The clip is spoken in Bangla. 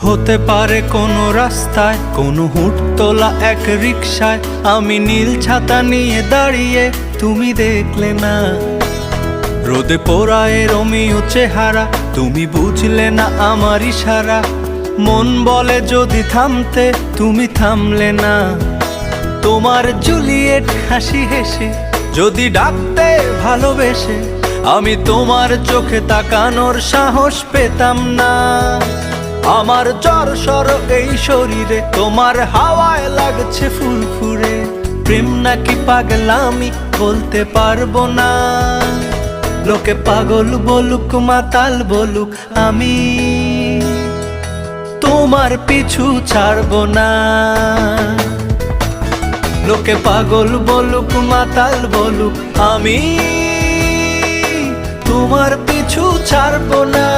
হতে পারে কোনো রাস্তায়, কোনো হুটতোলা এক রিকশায় আমি নীল ছাতা নিয়ে দাঁড়িয়ে, তুমি দেখলে না। রোদে পোড়ায় রোমিও চেহারা, তুমি বুঝলে না আমার ইশারা। মন বলে যদি থামতে, তুমি থামলে না। তোমার জুলিয়েট হাসি হেসে যদি ডাকতে ভালোবেসে, আমি তোমার চোখে তাকানোর সাহস পেতাম না। আমার জ্বর সর এই শরীরে, তোমার হাওয়ায় লাগছে ফুরফুরে। প্রেম নাকি পাগলামি বলতে পারবো না। লোকে পাগল বলুক মাতাল বলুক, আমি তোমার পিছু ছাড়বো না। লোকে পাগল বলুক মাতাল বলুক, আমি তোমার পিছু ছাড়বো না।